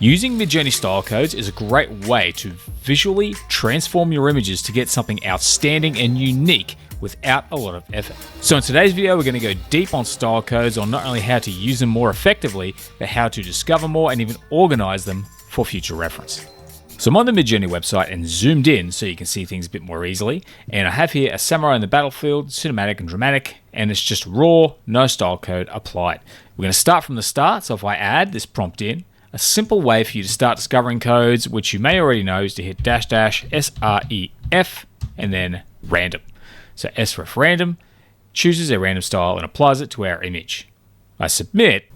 Using Midjourney style codes is a great way to visually transform your images to get something outstanding and unique without a lot of effort. So in today's video, we're going to go deep on style codes, on not only how to use them more effectively, but how to discover more and even organize them for future reference. So I'm on the Midjourney website and zoomed in so you can see things a bit more easily. And I have here a samurai in the battlefield, cinematic and dramatic, and it's just raw, no style code applied. We're going to start from the start. So if I add this prompt in, a simple way for you to start discovering codes, which you may already know, is to hit --sref and then random. So sref random chooses a random style and applies it to our image. I submit,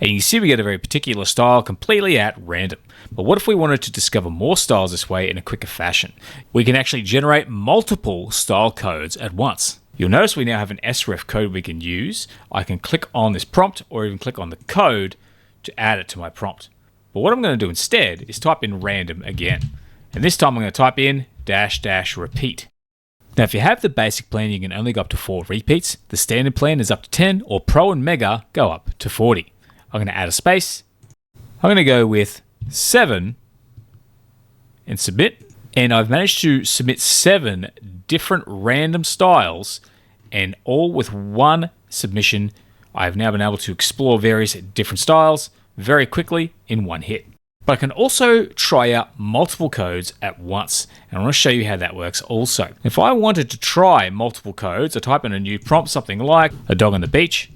and you can see we get a very particular style completely at random. But what if we wanted to discover more styles this way in a quicker fashion? We can actually generate multiple style codes at once. You'll notice we now have an sref code we can use. I can click on this prompt or even click on the code to add it to my prompt. But what I'm going to do instead is type in random again. And this time I'm going to type in --repeat. Now, if you have the basic plan, you can only go up to 4 repeats. The standard plan is up to 10, or Pro and Mega go up to 40. I'm going to add a space. I'm going to go with 7 and submit. And I've managed to submit 7 different random styles, and all with one submission. I've now been able to explore various different styles very quickly in one hit. But I can also try out multiple codes at once, and I want to show you how that works also. If I wanted to try multiple codes, I type in a new prompt, something like a dog on the beach.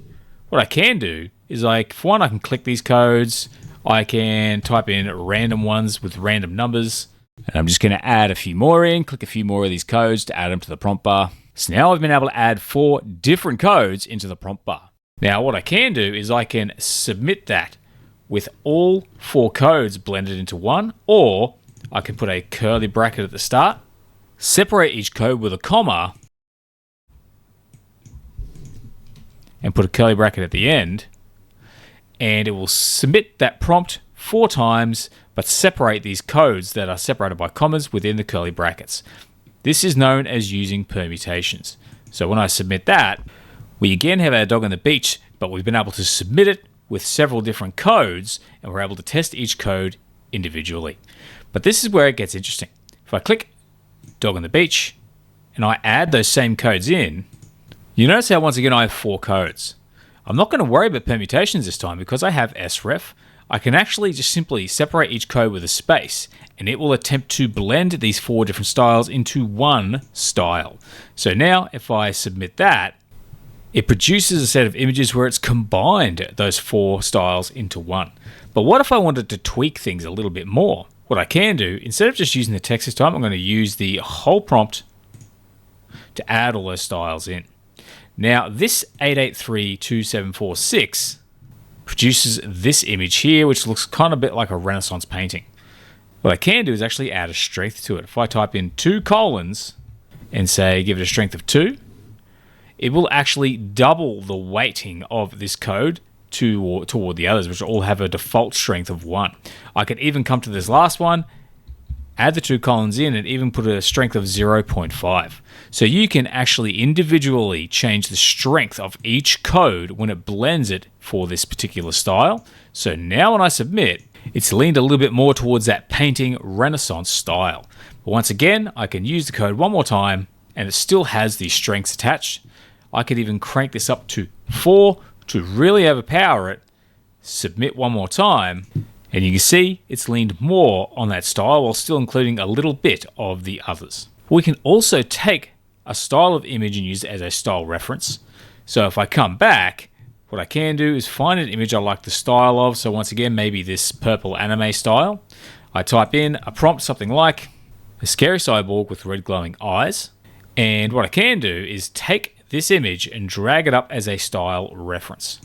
What I can do is, for one, I can click these codes. I can type in random ones with random numbers, and I'm just going to add a few more in, click a few more of these codes to add them to the prompt bar. So now I've been able to add 4 different codes into the prompt bar. Now what I can do is I can submit that with all 4 codes blended into one, or I can put a curly bracket at the start, separate each code with a comma, and put a curly bracket at the end, and it will submit that prompt 4 times, but separate these codes that are separated by commas within the curly brackets. This is known as using permutations. So when I submit that, we again have our dog on the beach, but we've been able to submit it with several different codes, and we're able to test each code individually. But this is where it gets interesting. If I click dog on the beach and I add those same codes in, you notice how once again I have 4 codes. I'm not going to worry about permutations this time because I have sref. I can actually just simply separate each code with a space, and it will attempt to blend these 4 different styles into one style. So now if I submit that, it produces a set of images where it's combined those 4 styles into one. But what if I wanted to tweak things a little bit more? What I can do, instead of just using the text this time, I'm going to use the whole prompt to add all those styles in. Now, this 8832746 produces this image here, which looks kind of a bit like a Renaissance painting. What I can do is actually add a strength to it. If I type in 2 colons and say give it a strength of 2, it will actually double the weighting of this code toward the others, which all have a default strength of 1. I can even come to this last one, add the 2 colons in, and even put a strength of 0.5. So you can actually individually change the strength of each code when it blends it for this particular style. So now when I submit, it's leaned a little bit more towards that painting Renaissance style. But once again, I can use the code one more time, and it still has these strengths attached. I could even crank this up to 4 to really overpower it, submit one more time, and you can see it's leaned more on that style while still including a little bit of the others. We can also take a style of image and use it as a style reference. So if I come back, what I can do is find an image I like the style of. So once again, maybe this purple anime style. I type in a prompt, something like a scary cyborg with red glowing eyes. And what I can do is take this image and drag it up as a style reference.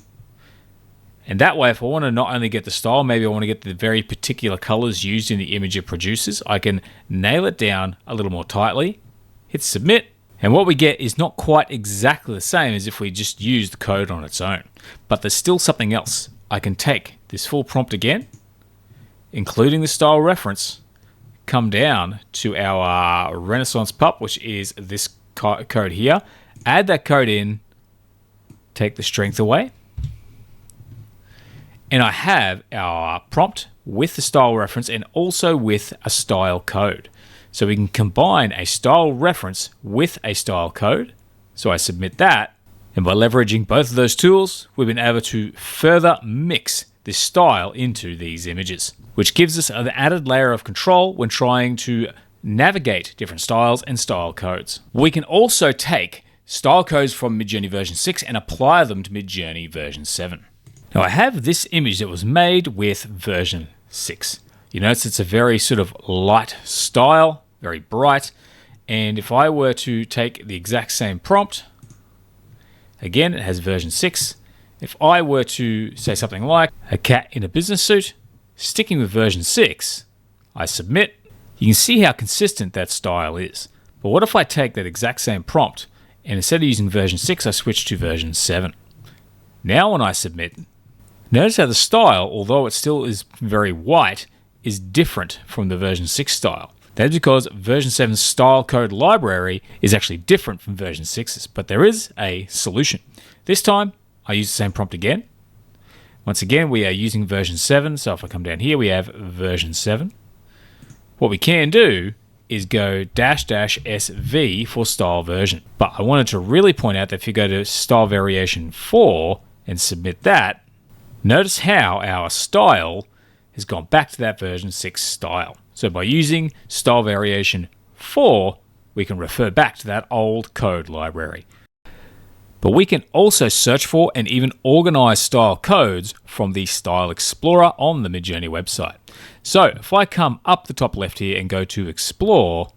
And that way, if I want to not only get the style, maybe I want to get the very particular colors used in the image it produces, I can nail it down a little more tightly, hit submit, and what we get is not quite exactly the same as if we just used the code on its own. But there's still something else. I can take this full prompt again, including the style reference, come down to our Renaissance pup, which is this code here, add that code in, take the strength away, And I have our prompt with the style reference and also with a style code. So we can combine a style reference with a style code. So I submit that. And by leveraging both of those tools, we've been able to further mix this style into these images, which gives us an added layer of control when trying to navigate different styles and style codes. We can also take style codes from Midjourney version 6 and apply them to Midjourney version 7. Now I have this image that was made with version 6. You notice it's a very sort of light style, very bright. And if I were to take the exact same prompt, again, it has version 6. If I were to say something like a cat in a business suit, sticking with version 6, I submit. You can see how consistent that style is. But what if I take that exact same prompt and instead of using version 6, I switch to version 7? Now when I submit, notice how the style, although it still is very white, is different from the version 6 style. That is because version 7's style code library is actually different from version 6's, but there is a solution. This time, I use the same prompt again. Once again, we are using version 7, so if I come down here, we have version 7. What we can do is go --SV for style version. But I wanted to really point out that if you go to style variation 4 and submit that, notice how our style has gone back to that version 6 style. So by using style variation 4, we can refer back to that old code library. But we can also search for and even organize style codes from the Style Explorer on the Midjourney website. So if I come up the top left here and go to Explore,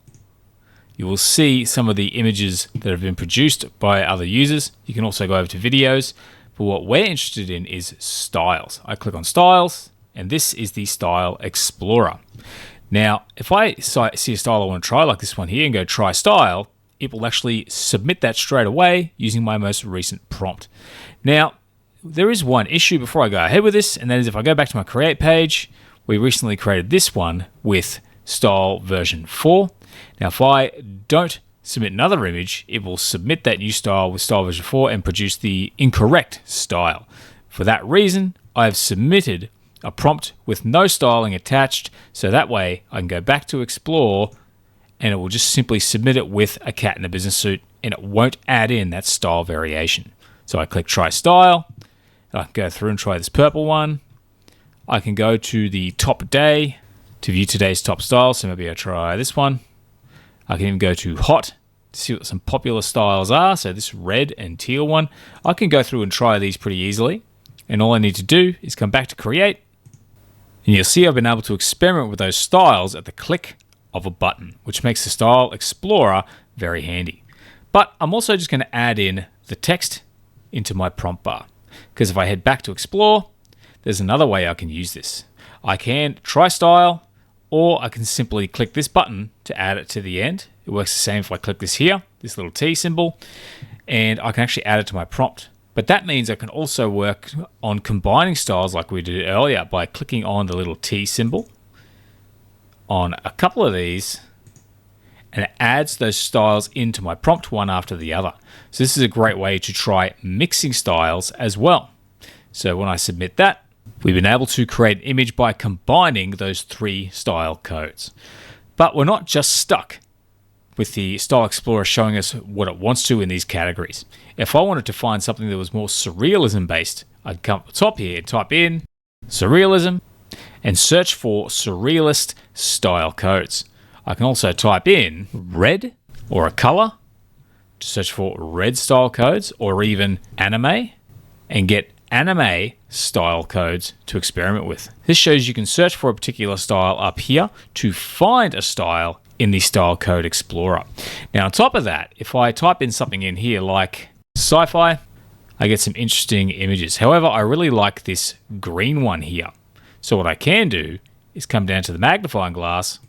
you will see some of the images that have been produced by other users. You can also go over to videos, but what we're interested in is styles. I click on styles, and this is the Style Explorer. Now, if I see a style I want to try, like this one here, and go try style, it will actually submit that straight away using my most recent prompt. Now, there is one issue before I go ahead with this, and that is if I go back to my create page, we recently created this one with style version 4. Now, if I don't submit another image, it will submit that new style with style version 4 and produce the incorrect style. For that reason, I have submitted a prompt with no styling attached, so that way I can go back to Explore and it will just simply submit it with a cat in a business suit and it won't add in that style variation. So I click try style, and I can go through and try this purple one. I can go to the top day to view today's top style, so maybe I'll try this one. I can even go to hot to see what some popular styles are, so this red and teal one. I can go through and try these pretty easily, and all I need to do is come back to create, and you'll see I've been able to experiment with those styles at the click of a button, which makes the Style Explorer very handy. But I'm also just going to add in the text into my prompt bar, because if I head back to Explore, there's another way I can use this. I can try style, or I can simply click this button to add it to the end. It works the same if I click this here, this little T symbol, and I can actually add it to my prompt. But that means I can also work on combining styles like we did earlier by clicking on the little T symbol on a couple of these, and it adds those styles into my prompt one after the other. So this is a great way to try mixing styles as well. So when I submit that, we've been able to create an image by combining those 3 style codes. But we're not just stuck with the Style Explorer showing us what it wants to in these categories. If I wanted to find something that was more surrealism based, I'd come up the top here and type in surrealism and search for surrealist style codes. I can also type in red or a color to search for red style codes, or even anime and get anime style codes to experiment with. This shows you can search for a particular style up here to find a style in the Style Code Explorer. Now on top of that, if I type in something in here like sci-fi, I get some interesting images. However, I really like this green one here. So what I can do is come down to the magnifying glass,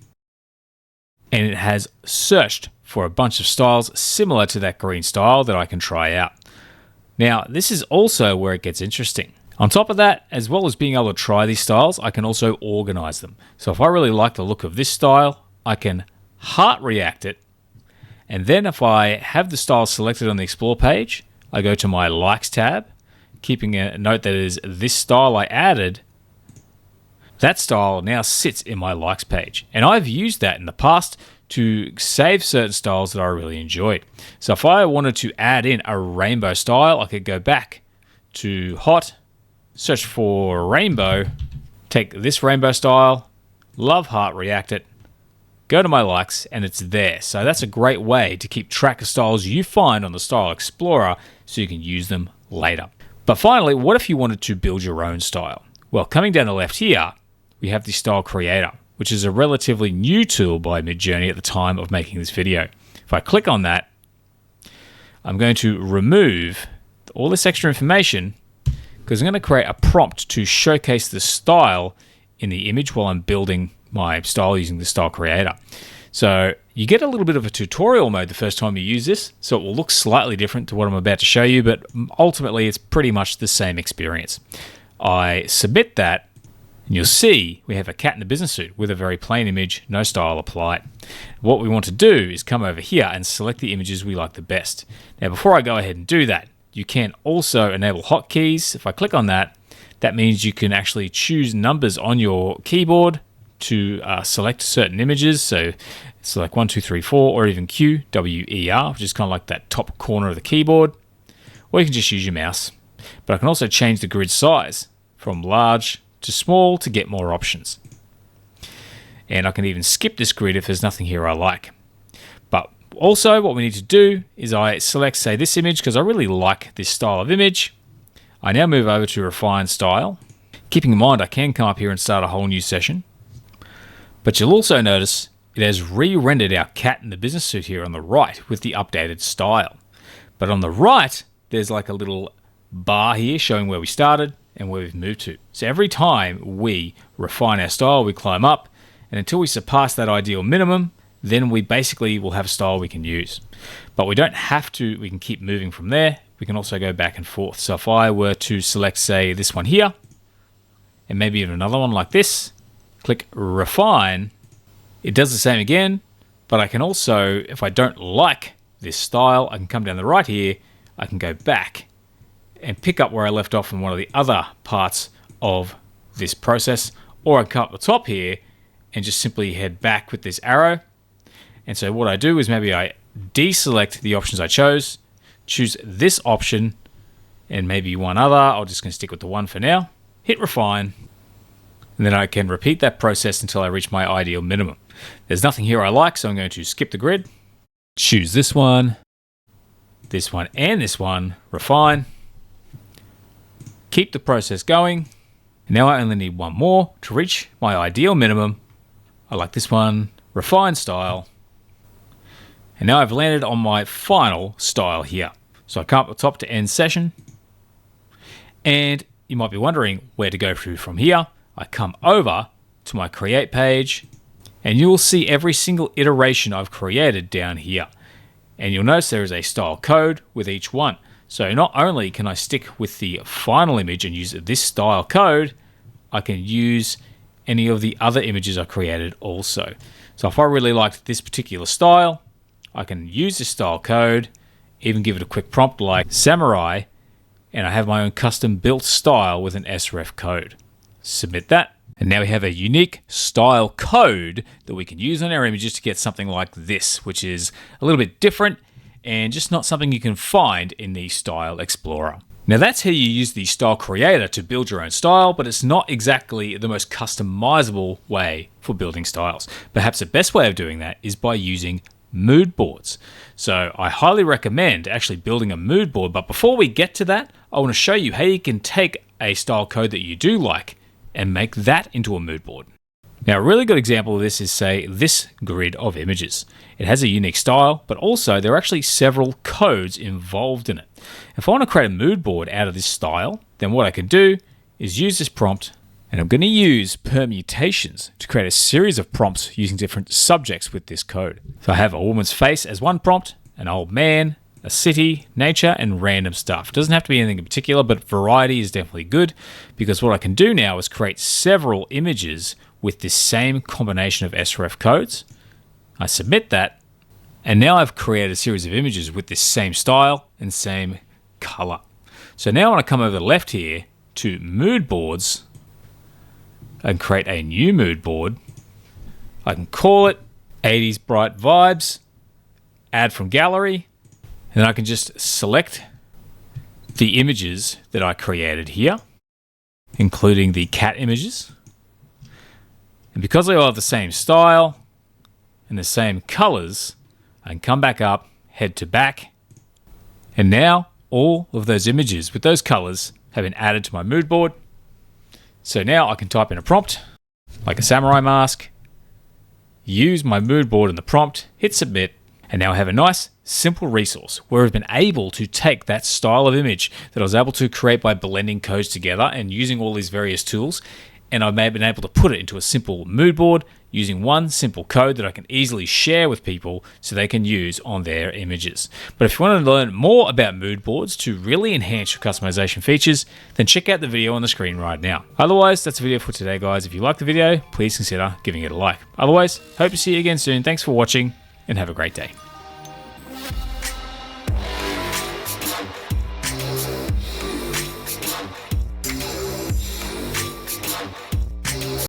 and it has searched for a bunch of styles similar to that green style that I can try out. Now, this is also where it gets interesting. On top of that, as well as being able to try these styles, I can also organize them. So if I really like the look of this style, I can heart react it. And then if I have the style selected on the Explore page, I go to my Likes tab, keeping a note that it is this style I added, that style now sits in my likes page. And I've used that in the past to save certain styles that I really enjoyed. So if I wanted to add in a rainbow style, I could go back to hot, search for rainbow, take this rainbow style, love heart react it, go to my likes, and it's there. So that's a great way to keep track of styles you find on the Style Explorer so you can use them later. But finally, what if you wanted to build your own style? Well, coming down the left here, we have the Style Creator, which is a relatively new tool by Midjourney at the time of making this video. If I click on that, I'm going to remove all this extra information because I'm going to create a prompt to showcase the style in the image while I'm building my style using the Style Creator. So you get a little bit of a tutorial mode the first time you use this, so it will look slightly different to what I'm about to show you, but ultimately it's pretty much the same experience. I submit that, and you'll see we have a cat in a business suit with a very plain image, no style applied. What we want to do is come over here and select the images we like the best. Now, before I go ahead and do that, you can also enable hotkeys. If I click on that, that means you can actually choose numbers on your keyboard to select certain images. So select 1, 2, 3, 4, or even Q, W, E, R, which is kind of like that top corner of the keyboard. Or you can just use your mouse. But I can also change the grid size from large to small to get more options. And I can even skip this grid if there's nothing here I like. But also what we need to do is I select, say, this image because I really like this style of image. I now move over to Refine Style. Keeping in mind I can come up here and start a whole new session. But you'll also notice it has re-rendered our cat in the business suit here on the right with the updated style. But on the right, there's like a little bar here showing where we started and where we've moved to. So every time we refine our style, we climb up, and until we surpass that ideal minimum, then we basically will have a style we can use. But we don't have to, we can keep moving from there. We can also go back and forth. So if I were to select, say, this one here, and maybe even another one like this, click Refine, it does the same again, but I can also, if I don't like this style, I can come down the right here, I can go back and pick up where I left off in one of the other parts of this process, or I can come up the top here and just simply head back with this arrow. And so what I do is maybe I deselect the options I chose, choose this option, and maybe one other. I'm just going to stick with the one for now, hit Refine, and then I can repeat that process until I reach my ideal minimum. There's nothing here I like, so I'm going to skip the grid, choose this one, and this one, refine, keep the process going. And now I only need one more to reach my ideal minimum. I like this one, refine style. And now I've landed on my final style here. So I come up the top to end session. And you might be wondering where to go through from here. I come over to my create page and you will see every single iteration I've created down here. And you'll notice there is a style code with each one. So not only can I stick with the final image and use this style code, I can use any of the other images I created also. So if I really liked this particular style, I can use this style code, even give it a quick prompt like samurai, and I have my own custom built style with an Sref code. Submit that, and now we have a unique style code that we can use on our images to get something like this, which is a little bit different and just not something you can find in the Style Explorer. Now that's how you use the Style Creator to build your own style, but it's not exactly the most customizable way for building styles. Perhaps the best way of doing that is by using mood boards. So I highly recommend actually building a mood board, but before we get to that, I want to show you how you can take a style code that you do like and make that into a mood board. Now, a really good example of this is, say, this grid of images. It has a unique style, but also there are actually several codes involved in it. If I want to create a mood board out of this style, then what I can do is use this prompt, and I'm going to use permutations to create a series of prompts using different subjects with this code. So I have a woman's face as one prompt, an old man, a city, nature, and random stuff. It doesn't have to be anything in particular, but variety is definitely good because what I can do now is create several images with this same combination of Sref codes. I submit that, and now I've created a series of images with this same style and same color. So now I want to come over to the left here to Moodboards and create a new mood board. I can call it 80s Bright Vibes, add from gallery, and then I can just select the images that I created here, including the cat images. And because they all have the same style and the same colors, I can come back up, head to back, and now all of those images with those colors have been added to my mood board. So now I can type in a prompt, like a samurai mask, use my mood board in the prompt, hit submit, and now I have a nice, simple resource where I've been able to take that style of image that I was able to create by blending codes together and using all these various tools, and I've been able to put it into a simple mood board using one simple code that I can easily share with people so they can use on their images. But if you want to learn more about mood boards to really enhance your customization features, then check out the video on the screen right now. Otherwise, that's the video for today, guys. If you like the video, please consider giving it a like. Otherwise, hope to see you again soon. Thanks for watching and have a great day.